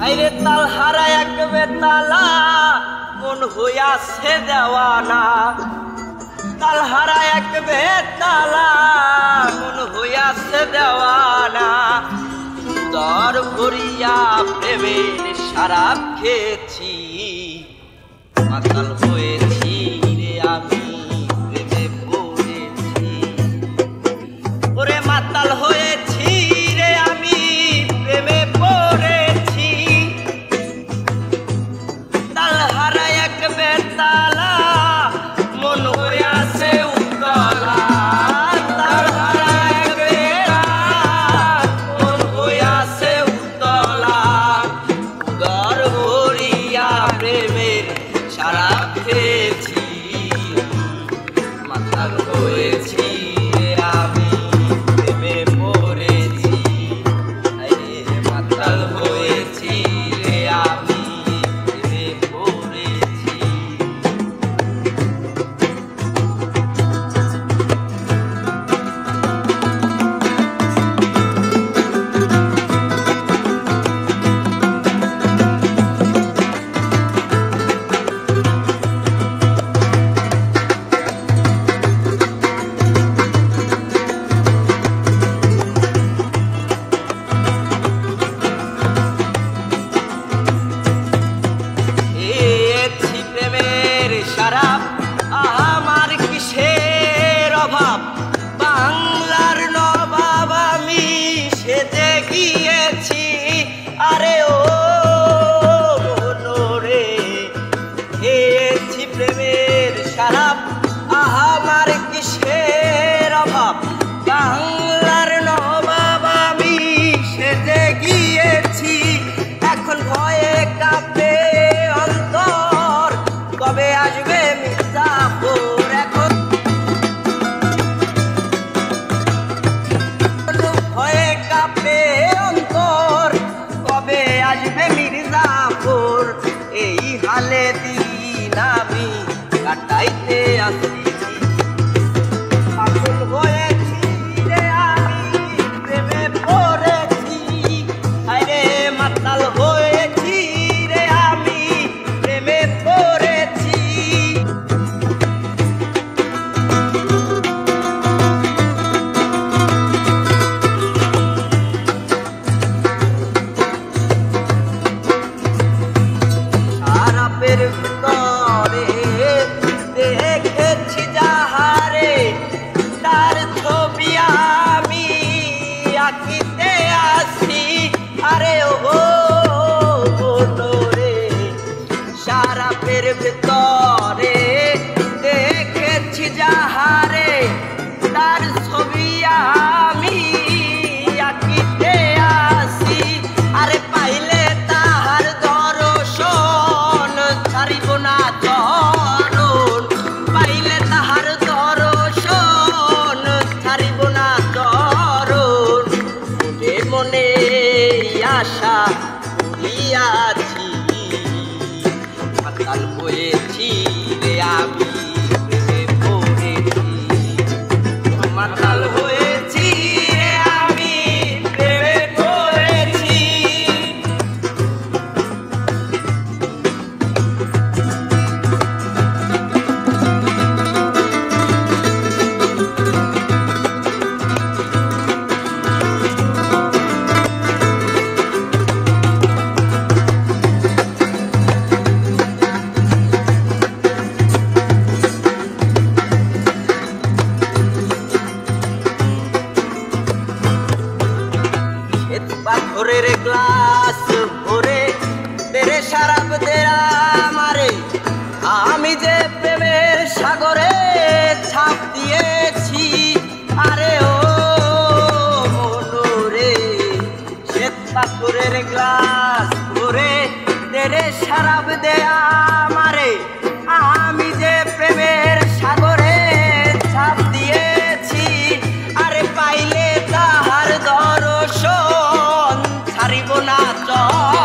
আইরে তাল হারা এক বেতালা মন হইয়াছে দেওয়ানা। তাল হারা এক বেতালা মন হইয়াছে দেওয়ানা। দর ভরিয়া প্রেমের শরাব খেয়েছি, মাতাল হয়েছি রে আমি প্রেমে পড়েছি। ওরে মাতাল হয়েছি রে আমি প্রেমে পড়েছি। তাল হারা এক বেতালা মন হইয়াছে উতলা। তাল হারা এক বেতালা মন হইয়াছে উতলা। দর ভরিয়া প্রেমের শরাব খেয়েছি, মাতাল হয়েছি রে আমি প্রেমে পড়েছি। আরে মাতাল হয়েছি রে আমি প্রেমে পড়েছি। খেয়েছি প্রেমের শরাব, আমার কিসের অভাব। বাংলার নবাব আমি সেজে গিয়েছি। আরে ও মনোরে, খেয়েছি প্রেমের শরাব, আমার কিসের অভাব। বাংলার নবাব আমি সেজে গিয়েছি। এখন ভয়ে কাঁপে অন্তর, কবে আসবে মির্জাপুর। এখন ভয়ে কাঁপে অন্তর, কবে আসবে মির্জাপুর। এই হালে দিন আমি কাটাইতে আসি, পাগল হয়েছি রে আমি প্রেমে পড়েছি। আরে মাতাল হয়েছি রে আমি প্রেমে পড়েছি। শরাবের ভিতরে দেখেছি যাহারে, তার ছবি আমি আঁকিতে আসি। আরে ও মনোরে, শরাবের ভিতরে দেখেছি যাহারে, তার ছবি আমি আঁকিতে আসি। আরে পাইলে তাহার দর্শন ছাড়িব না চরণ। পাইলে তাহার দর্শন ছাড়িব না চরণ। মনে মনে আশা করিয়াছি, মাতাল হয়েছি রে আমি প্রেমে পড়েছি। মাতাল হয়েছি রে আমি প্রেমে পড়েছি। পাথরের গ্লাস ভরে তেরে শরাব দে আমারে। আমি যে প্রেমের সাগরে ছাপ দিয়েছি। আরে ও মনোরে, শ্বেত পাথরের গ্লাস ভরে তেরে শরাব দে আমারে। আমি যে প্রেমের সাগরে ছাপ দিয়েছি। আরে পাইলে তাহার দর্শন ছাড়িব না চরণ।